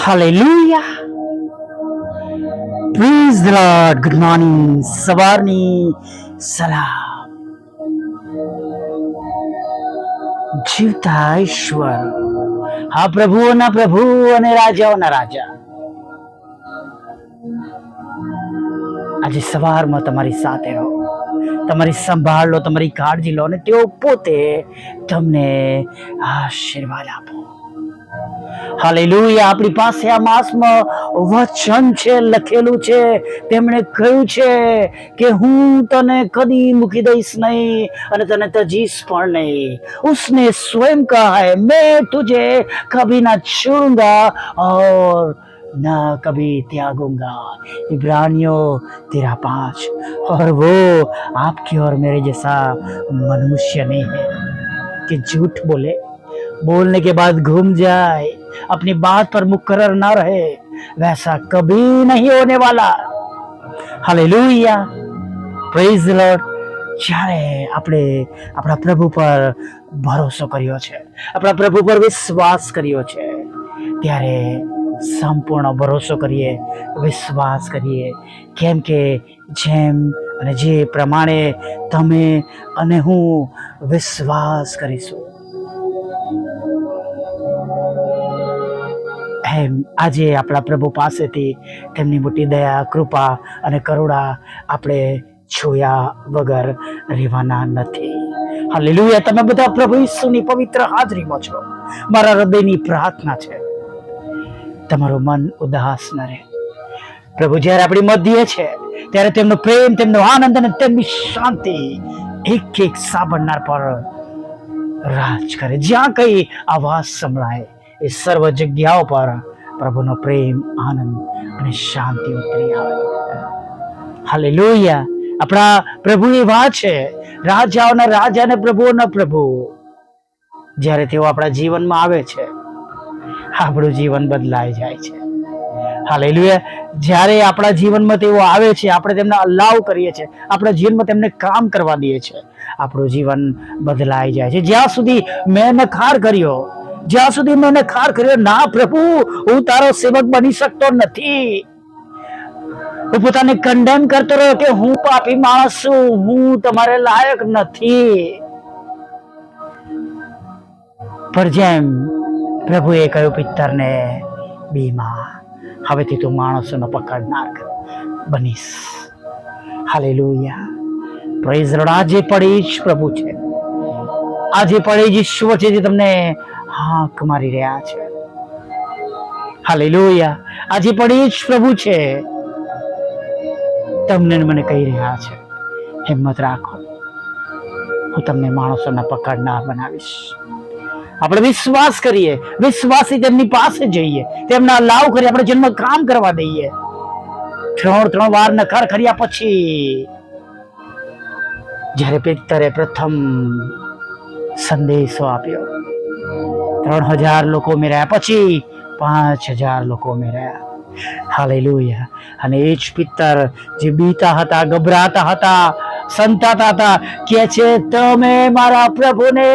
Hallelujah. Praise the Lord. Good morning. સવારની સલામ. જીવતા ઈશ્વર, હા પ્રભુઓના પ્રભુ અને રાજાઓના રાજા, આજે સવારમાં તમારી સાથે રહો, તમારી સંભાળ લો, તમારી કાળજી લો અને તેઓ પોતે તમને આશીર્વાદ આપો. હાલેલુયા. આપણી પાસે આ માસમાં વચન છે, લખેલું છે. તેમણે કહ્યું છે કે હું તને કદી મૂકી દઈશ નહીં અને તને તજીશ પણ નહીં. उसने स्वयं कहा है, मैं तुझे कभी ना छोड़ूंगा और ना कभी त्यागूंगा. इब्रानियों 13:5. और वो आपकी और मेरे जैसा मनुष्य नहीं है कि झूठ बोले, बोलने के बाद घूम जाए, अपनी बात पर मुकर्रर ना रहे. वैसा कभी नहीं होने वाला. हालेलुया. Praise the lord. જ્યારે આપણે આપણા પ્રભુ પર ભરોસો કર્યો છે, આપણા પ્રભુ પર વિશ્વાસ કર્યો છે, ત્યારે સંપૂર્ણ ભરોસો કરીએ, વિશ્વાસ કરીએ. કેમ કે જેમ અને જે પ્રમાણે તમે અને હું વિશ્વાસ કરીશું, એમ આજે આપણા પ્રભુ પાસેથી તેમની મોટી દયા, કૃપા અને કરુણા આપણે જોયા વગર રહેવાના નથી. હાલેલુયા. તમે બધા પ્રભુ ઈસુની પવિત્ર હાજરીમાં છો. મારા હૃદયની પ્રાર્થના છે તમારું મન ઉદાસ ન રહે. પ્રભુ જ્યારે આપણી મધ્યે છે ત્યારે તેમનો પ્રેમ, તેમનો આનંદ અને તેમની શાંતિ એક એક સાંભળનાર પર રાજ કરે. જ્યાં કઈ અવાજ સંભળાય એ સર્વ જગ્યાઓ પર પ્રભુનો પ્રેમ, આનંદ અને શાંતિ ઉતરી આવે. હાલેલુયા. આપણા પ્રભુ એવા છે, રાજાઓના રાજા અને પ્રભુઓના પ્રભુ. જ્યારે તેઓ આપણા જીવનમાં આવે છે, આપણું જીવન બદલાઈ જાય છે. હાલેલુયા. જ્યારે આપણા જીવનમાં તેઓ આવે છે, આપણે તેમને અલાવ કરીએ છીએ, આપણા જીવનમાં તેમને કામ કરવા દઈએ છીએ, આપણું જીવન બદલાઈ જાય છે. જ્યાં સુધી મેં નખાર કર્યો, જ્યાં સુધી મેં નખાર કર્યો, ના પ્રભુ હું તારો સેવક બની શકતો નથી, હું પોતાને કન્ડેમ કરતો રહ્યો કે હું પાપી માણસ છું, હું તમારે લાયક નથી. પર જેમ પ્રભુએ કહ્યું પિત્તરને, બીમા, હવેથી તું માણસોનો પકડનાર બનીશ. હાલેલુયા. Praise the lord. આજે પણ એ જ પ્રભુ છે, આજે પણ એ જ ઈશ્વર છે જે તમને હાંક મારી રહ્યા છે. હાલેલુયા. આજે પણ એ જ પ્રભુ છે, તમને મને કહી રહ્યા છે, હિંમત રાખો, હું તમને માણસોના પકડનાર બનાવીશ. આપણે વિશ્વાસ કરીએ, વિશ્વાસી તેમની પાસે જઈએ, તેમના લાવ કરીએ, આપણે જન્મ કામ કરવા દઈએ. ત્રણ વાર નકાર કર્યા પછી જ્યારે પિત્તરે પ્રથમ સંદેશો આપ્યો, 3000 લોકો મેળ્યા, પછી 5000 લોકો મેળ્યા. હાલેલુયા. અને એ જ પિત્તર જે બીતા હતા, ગભરાતા હતા, સંતાતા હતા, કે છે તમે મારા પ્રભુને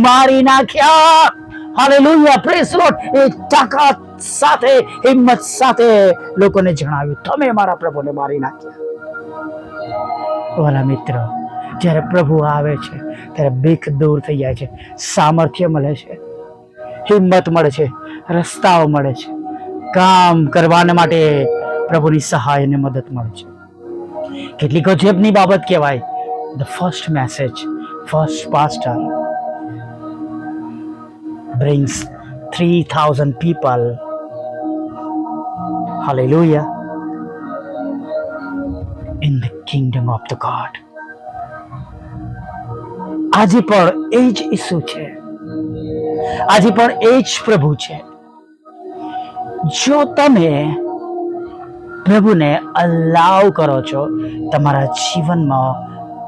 મારી નાખ્યા. હાલેલુયા. Praise the lord. એ તાકાત સાથે, હિંમત સાથે લોકોને જણાવ્યું, તમે મારા પ્રભુને મારી નાખ્યા. વાલા મિત્રો, જ્યારે પ્રભુ આવે છે ત્યારે બીક દૂર થઈ જાય છે, સામર્થ્ય મળે છે, હિંમત મળે છે, રસ્તાઓ મળે છે, કામ કરવાના માટે પ્રભુની સહાય અને મદદ મળે છે. કેટલીક અજબની બાબત કહેવાય. The first message, first pastor brings 3000 people. Hallelujah. In the kingdom of the God. આજે પણ એ જ ઈસુ છે, આજે પણ એ જ પ્રભુ છે. જો તમે પ્રભુને અલાવ કરો છો તમારા જીવનમાં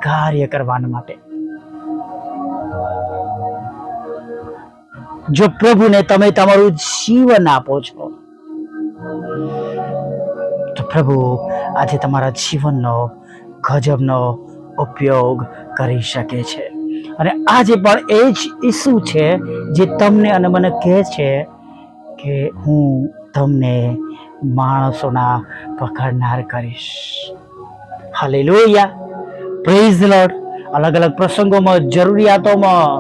કાર્ય કરવા માટે, જો પ્રભુને તમે તમારું જીવન આપો છો, તો પ્રભુ આજે તમારા જીવનનો ગજબનો ઉપયોગ કરી શકે છે. અને આજે પણ એ જ ઈસુ છે જે તમને અને મને કહે છે કે હું તમને માણસોના પકડનાર કરીશ. Hallelujah, praise the lord. અલગ અલગ પ્રસંગોમાં, જરૂરિયાતોમાં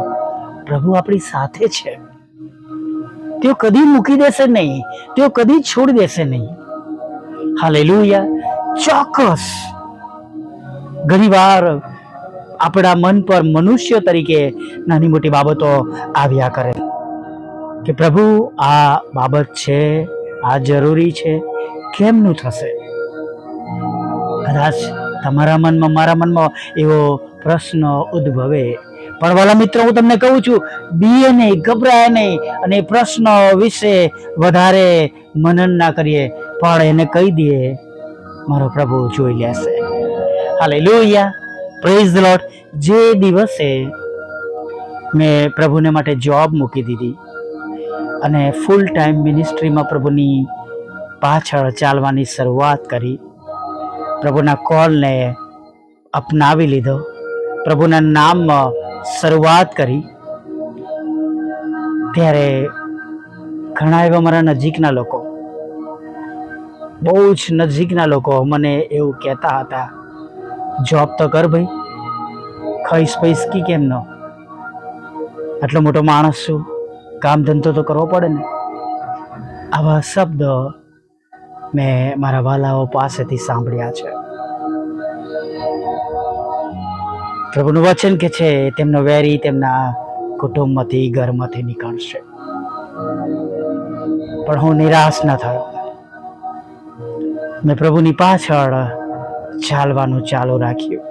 પ્રભુ આપણી સાથે છે. તેઓ કદી મૂકી દેશે નહીં, તેઓ કદી છોડી દેશે નહીં. હાલેલુયા. ચોક્કસ ઘણી વાર આપણા મન પર મનુષ્ય તરીકે નાની મોટી બાબતો આવ્યા કરે કે પ્રભુ આ બાબત છે, આ જરૂરી છે, કેમનું થશે? કદાચ તમારા મનમાં, મારા મનમાં એવો પ્રશ્ન ઉદ્ભવે. પણ વાલા મિત્રો, હું તમને કહું છું, બીએ નહીં, ગભરાય નહીં, અને એ પ્રશ્ન વિશે વધારે મનન ના કરીએ, પણ એને કહી દઈએ, મારો પ્રભુ જોઈ લેશે. Hallelujah, praise the lord. જે દિવસે મેં પ્રભુને માટે જોબ મૂકી દીધી અને ફૂલ ટાઈમ મિનિસ્ટ્રીમાં પ્રભુની પાછળ ચાલવાની શરૂઆત કરી, પ્રભુના કોલને અપનાવી લીધો, પ્રભુના નામમાં શરૂઆત કરી, ત્યારે ઘણા એવા મારા નજીકના લોકો, બહુ જ નજીકના લોકો મને એવું કહેતા હતા, જોબ તો કર ભાઈ, ખાઈશ પૈસ કી કેમ ન? આટલો મોટો માણસ છું, કામ ધંધો તો કરવો પડે ને. આવા શબ્દ મેં મારા વાલાઓ પાસેથી સાંભળ્યા છે. પ્રભુનું વચન કે છે, તેમનો વેરી તેમના કુટુંબમાંથી, ઘરમાંથી નીકળશે. પણ હું નિરાશ ન થયો. મેં પ્રભુની પાછળ ચાલવાનું ચાલુ રાખ્યું.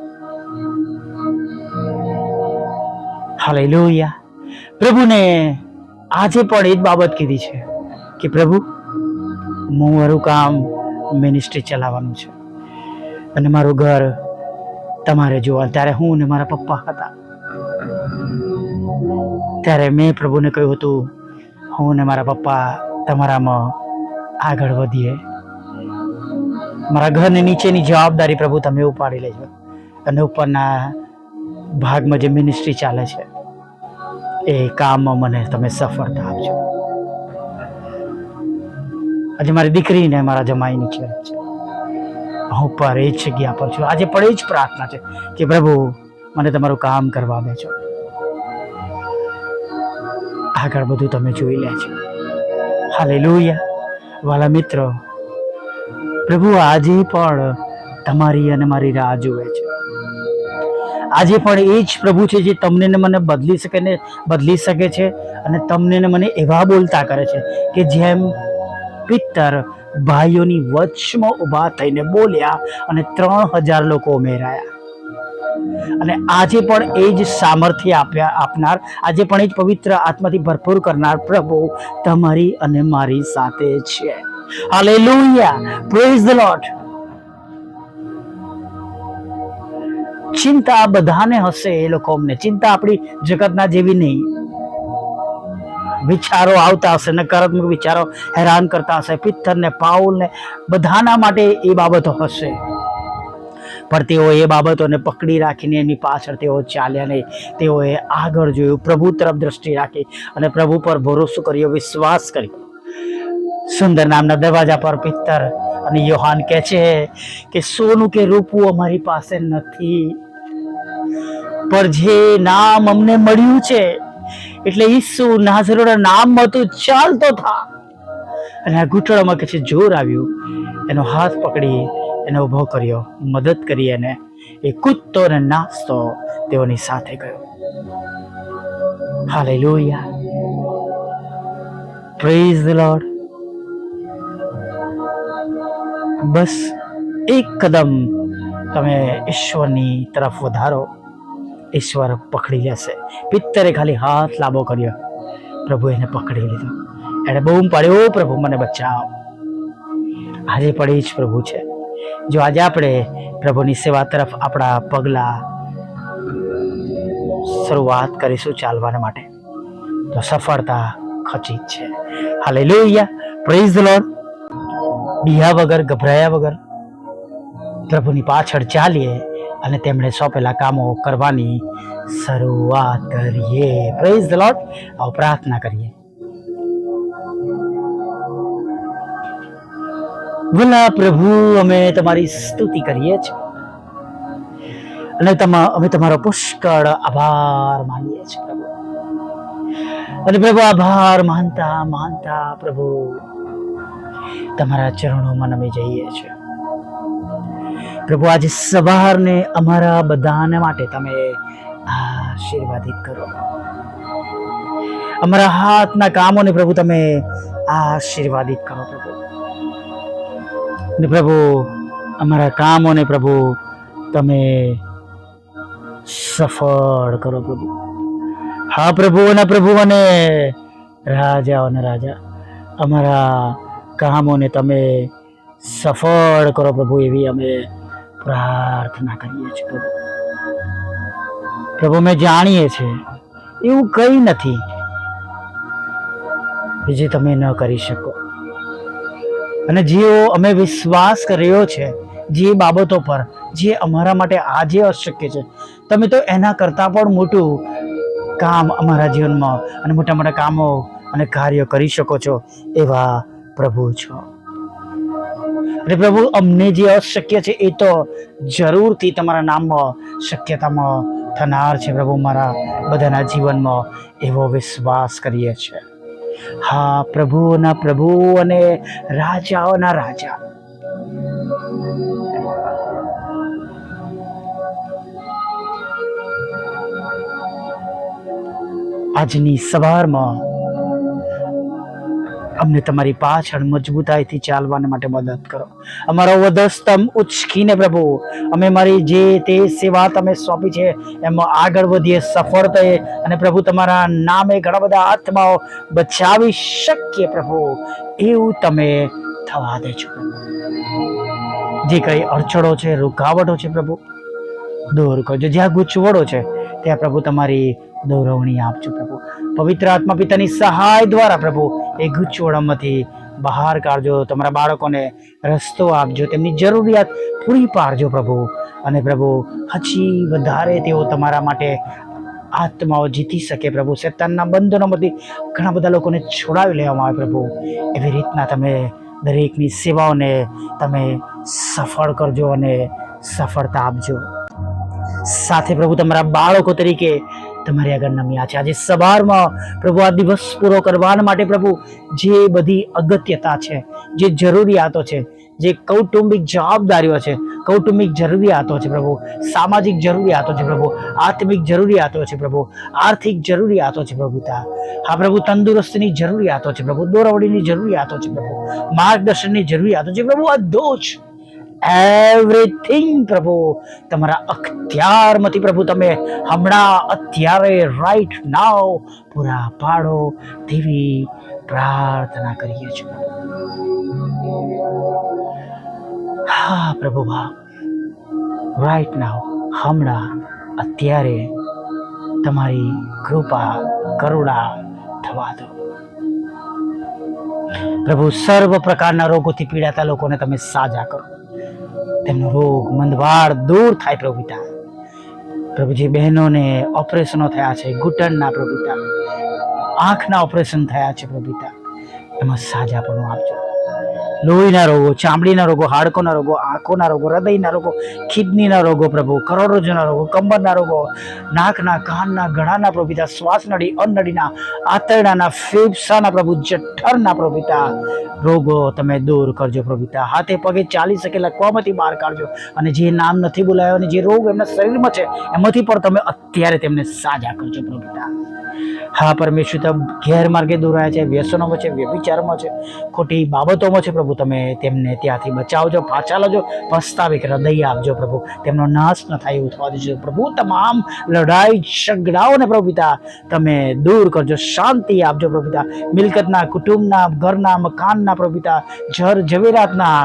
હાલેલુયા. પ્રભુને આજે પણ એ જ બાબત કીધી છે કે પ્રભુ, હું મારું કામ મિનિસ્ટ્રી ચલાવવાનું છે અને મારું ઘર તમારે જોવા. ત્યારે હું ને મારા પપ્પા હતા, ત્યારે મેં પ્રભુને કહ્યું હતું, હું ને મારા પપ્પા તમારામાં આગળ વધીએ. મારા ઘરની નીચેની જવાબદારી પ્રભુ તમે ઉપાડી લેજો, અને ઉપરના ભાગમાં જે મિનિસ્ટ્રી ચાલે છે એ કામમાં મને તમે સફળતા આપજો. આજે મારી દીકરીને મારા જમાઈની છે, હું પર એ જ જગ્યા પર છું. આજે પણ એ જ પ્રાર્થના છે કે પ્રભુ, મને તમારું કામ કરવા દેજો. આગળ બધું તમે જોઈ લેજો. હાલેલુયા. વાલા મિત્રો, પ્રભુ આજે પણ તમારી અને મારી રાહ જુએ છે. આજે પણ એ જ પ્રભુ છે જે તમને ને મને બદલી શકે છે, અને તમને ને મને એવા બોલતા કરે છે કે જેમ પિત્તર ભાઈઓની વચમાં ઊભા થઈને બોલ્યા અને 3000 લોકો ઉમેરાયા. અને આજે પણ એ જ સામર્થ્ય આપનાર, આજે પણ એ જ પવિત્ર આત્માથી ભરપૂર કરનાર પ્રભુ તમારી અને મારી સાથે છે. Hallelujah, praise the lord. ચિંતા બધાને હશે, એ લોકો અમને ચિંતા આપણી જગતના જેવી નહીં. વિચારો આવતા હશે, નકારાત્મક વિચારો હેરાન કરતા હશે. પિત્તરને, પાઉલને, બધાના માટે એ બાબતો હશે, પણ તેઓ એ બાબતોને પકડી રાખીને એની પાછળ તેઓ ચાલ્યા નહીં. તેઓએ આગળ જોયું, પ્રભુ તરફ દ્રષ્ટિ રાખી અને પ્રભુ પર ભરોસો કર્યો, વિશ્વાસ કર્યો. સુંદર નામના દરવાજા પર પિત્તર અને યોહાન કહે છે કે સોનું કે રૂપું અમારી પાસે નથી, પણ જે નામ અમને મળ્યું છે, એટલે ઈસુ નાઝરેના નામમાં તું ચાલતો થા. અને આ ઘૂંટણમાં કે છે જોર આવ્યું, એનો હાથ પકડી એને ઊભો કર્યો, મદદ કરી, એને એ કૂદતો અને નાચતો તેઓની સાથે ગયો. Hallelujah, praise the lord. બસ એક કદમ તમે ઈશ્વરની તરફ વધારો, ઈશ્વર પકડી લેશે. પિત્તરે ખાલી હાથ લાંબો કર્યો, પ્રભુ એને પકડી લીધો. એને બૂમ પાડ્યો, પ્રભુ મને બચાવ. આજે પણ એ જ પ્રભુ છે. જો આજે આપણે પ્રભુની સેવા તરફ આપણા પગલા શરૂઆત કરીશું ચાલવા માટે, તો સફળતા ખચિત છે. Hallelujah, praise the lord. બીયા વગર, ગભરાયા વગર પ્રભુની પાછળ ચાલીએ અને તેમણે સોંપેલા કામો કરવાની શરૂઆત કરીએ. Praise the lord. આવો પ્રાર્થના કરીએ. ભલા પ્રભુ, અમે તમારી સ્તુતિ કરીએ છીએ અને અમે તમારો પુષ્કળ આભાર માનીએ છીએ પ્રભુ. અને પ્રભુ, આભાર માનતા માનતા પ્રભુ તમારા ચરણોમાં નમી જઈએ છીએ પ્રભુ. આજે સવારને અમારા બધાને માટે તમે આશીર્વાદિત કરો. અમારા હાથના કામોને પ્રભુ તમે આશીર્વાદિત કરો પ્રભુ. ને પ્રભુ, અમારા કામોને પ્રભુ તમે સફળ કરો પ્રભુ. હા પ્રભુ, અને પ્રભુ અને રાજાઓના રાજા, અમારા કામોને તમે સફળ કરો પ્રભુ, એવી અમે પ્રાર્થના કરીએ છીએ પ્રભુ. પ્રભુ, અમે જાણીએ છીએ એવું કંઈ નથી કે જે તમે ન કરી શકો. અને જેઓ અમે વિશ્વાસ કર્યો છે જે બાબતો પર જે અમારા માટે આજે અશક્ય છે, તમે તો એના કરતાં પણ મોટું કામ અમારા જીવનમાં અને મોટા મોટા કામો અને કાર્ય કરી શકો છો એવા પ્રભુ છો. અને પ્રભુ, અમને જે અશક્ય છે એ તો જરૂરથી તમારા નામમાં શક્યતામાં થનાર છે પ્રભુ. મારા બધાના જીવનમાં એવો વિશ્વાસ કરીએ છીએ. હા પ્રભુના પ્રભુ અને રાજાઓના રાજા, આજની સવારમાં અમને તમારી પાછળ મજબૂતાઈથી ચાલવાને માટે મદદ કરો. અમારો વધસ્તંભ ઉચકીને પ્રભુ અમે મારી જે તે સેવા તમે સોંપી છે એમાં આગળ વધીએ, સફળ થઈએ અને પ્રભુ તમારા નામે ઘણા બધા આત્માઓ બચાવી શકીએ પ્રભુ, એવું તમે થવા દેજો. જે કઈ અડચણો છે, રૂકાવટો છે પ્રભુ દૂર કરજો. જ્યાં ગૂંચવડો છે ત્યાં પ્રભુ તમારી દોરવણી આપજો પ્રભુ. પવિત્ર આત્મા પિતાની સહાય દ્વારા પ્રભુ એ ગૂંચવણમાંથી બહાર કાઢજો. તમારા બાળકોને રસ્તો આપજો, તેમની જરૂરિયાત પૂરી પાડજો પ્રભુ. અને પ્રભુ, હજી વધારે તેઓ તમારા માટે આત્માઓ જીતી શકે પ્રભુ. શૈતાનના બંધનોમાંથી ઘણા બધા લોકોને છોડાવી લેવામાં આવે પ્રભુ. એવી રીતના તમે દરેકની સેવાઓને તમે સફળ કરજો અને સફળતા આપજો. સાથે પ્રભુ, તમારા બાળકો તરીકે તમારી આગળ નમ્યા છે આજે સવારમાં પ્રભુ. આ દિવસ પૂરો કરવા માટે પ્રભુ જે બધી અગત્યતા છે, જે જરૂરિયાતો છે, જે કૌટુંબિક જવાબદારીઓ છે, કૌટુંબિક જરૂરિયાતો છે પ્રભુ, સામાજિક જરૂરિયાતો છે પ્રભુ, આત્મિક જરૂરિયાતો છે પ્રભુ, આર્થિક જરૂરિયાતો છે પ્રભુ. હા પ્રભુ, તંદુરસ્તીની જરૂરિયાતો છે પ્રભુ, દોરવડીની જરૂરિયાતો છે પ્રભુ, માર્ગદર્શનની જરૂરિયાતો છે પ્રભુ. આ દોષ એવરીથિંગ પ્રભુ તમારા અખ્તિયારમાંથી પ્રભુ તમે હમણાં અત્યારે રાઈટ નાવ પૂરા પાડો તેવી પ્રાર્થના કરીએ છીએ. હા પ્રભુ, હા રાઈટ નાવ, હમણાં અત્યારે તમારી કૃપા કરુણા થવા દો પ્રભુ. સર્વ પ્રકારના રોગોથી પીડાતા લોકોને તમે સાજા કરો. તેમનો રોગ મંદવાડ દૂર થાય પ્રભુ પિતા. પ્રભુ, જે બહેનોને ઓપરેશનો થયા છે, ઘૂંટણના પ્રભુ પિતા, આંખના ઓપરેશન થયા છે પ્રભુ પિતા, એમાં સાજાપણું આપજો. લોહીના રોગો, ચામડીના રોગો, હાડકોના રોગો, આંખોના રોગો, હૃદયના રોગો, કિડનીના રોગો પ્રભુ, કરોડરજ્જુના રોગો, કમરના રોગો, નાકના, કાનના, ગળાના પ્રભુ પિતા, શ્વાસ નળી, અન્નનળીના, આંતરડાના, ફેફસાના પ્રભુ, જઠરના પ્રભુ પિતા રોગો તમે દૂર કરજો પ્રભુ પિતા. હાથે પગે ચાલી શકે લખવામાંથી બહાર કાઢજો. અને જે નામ નથી બોલાયો અને જે રોગ એમના શરીરમાં છે એમાંથી પણ તમે અત્યારે તેમને સાજા કરજો પ્રભુ પિતા. હા પરમેશ્વર, ગેરમાર્ગે દોરાયા છે, વ્યસનોમાં છે, વ્યભિચારમાં છે, ખોટી બાબતોમાં છે પ્રભુ, તમે તેમને ત્યાંથી બચાવજો, પાછા લાવજો, પસ્તાવી હૃદય આપજો પ્રભુ. તેમનો નાશ ન થાય એવું થવા દેજો પ્રભુ. તમામ લડાઈ ઝઘડાઓને પ્રભુ પિતા તમે દૂર કરજો, શાંતિ આપજો પ્રભુ પિતા. મિલકતના, કુટુંબના, ઘરના, મકાનના પ્રભુ પિતા, જર ઝવેરાતના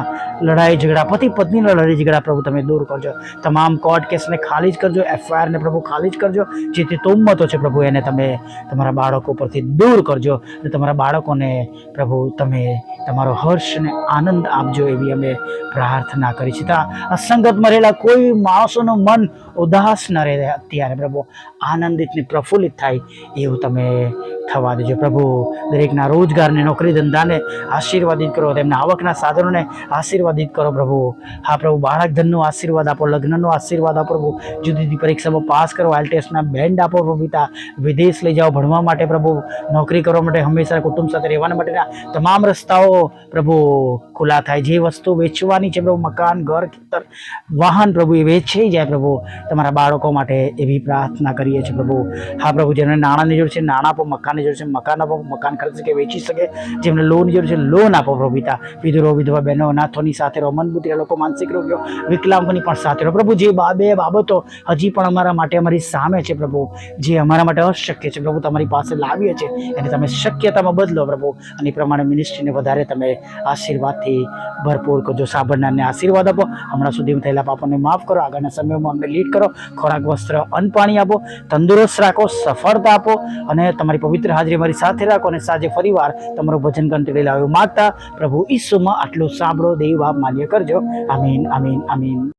લડાઈ ઝઘડા, પતિ પત્નીના લડાઈ ઝઘડા પ્રભુ તમે દૂર કરજો. તમામ કોર્ટ કેસને ખાલી જ કરજો, FIR ને પ્રભુ ખાલી જ કરજો. જે તે તોમતો છે પ્રભુ એને તમે તમારા બાળકો પરથી દૂર કરજો. અને તમારા બાળકોને પ્રભુ તમે તમારો હર્ષ અને આનંદ આપજો એવી અમે પ્રાર્થના કરી છે. અસંગતમાં રહેલા કોઈ માણસોનું મન ઉદાસ ન રહે અત્યારે પ્રભુ, આનંદિત ને પ્રફુલ્લિત થાય એવું તમે થવા દેજો પ્રભુ. દરેકના રોજગારને, નોકરી ધંધાને આશીર્વાદિત કરો, તેમના આવકના સાધનોને આશીર્વાદિત કરો પ્રભુ. હા પ્રભુ, બાળક ધનનો આશીર્વાદ આપો, લગ્નનો આશીર્વાદ આપો પ્રભુ. જુદી જુદી પરીક્ષામાં પાસ કરો, આઈએલટીએસના બેન્ડ આપો પ્રભુ પિતા. વિદેશ લઈ જાઓ ભણવા માટે પ્રભુ, નોકરી કરવા માટે, હંમેશા કુટુંબ સાથે રહેવાના માટેના તમામ રસ્તાઓ પ્રભુ ખુલ્લા થાય. જે વસ્તુ વેચવાની છે પ્રભુ, મકાન, ઘર, ખેતર, વાહન પ્રભુ, એ વેચાઈ જાય પ્રભુ તમારા બાળકો માટે, એવી પ્રાર્થના કરીએ છીએ પ્રભુ. હા પ્રભુ, જેમને નાણાંની જરૂર છે નાણાં આપો, મકાનની જરૂર છે મકાન આપો, મકાન ખરીદી શકે, વેચી શકે. જેમને લોનની જરૂર છે લોન આપો પ્રભુ પિતા. વિધુરો, વિધવા બહેનો, અનાથોની સાથે રહો, મનબુદ્ધિ લોકો, માનસિક રોગીઓ, વિકલાંગોની પણ સાથે રહો પ્રભુ. જે બે બાબતો હજી પણ અમારા માટે અમારી સામે છે પ્રભુ, જે અમારા માટે અશક્ય છે પ્રભુ, તમારી પાસે લાવીએ છીએ, એને તમે શક્યતામાં બદલો પ્રભુ, અને એ પ્રમાણે મિનિસ્ટ્રીને વધારે તમે આશીર્વાદથી ભરપૂર કરજો. સાંભળનારને આશીર્વાદ આપો. હમણાં સુધી થયેલા પાપોને માફ કરો. આગળના સમયમાં અમને લીડ કરો. ખોરાક, વસ્ત્ર, અન્ન, પાણી આપો. તંદુરસ્ત રાખો, સફળતા આપો, અને તમારી પવિત્ર હાજરી મારી સાથે રાખો. અને સાંજે ફરીવાર તમારું ભજન કંટ્રી લાવ્યું માગતા પ્રભુ ઈસુમાં આટલું સાંભળો, દેવ બાપ માન્ય કરજો. આમીન, આમીન, આમીન.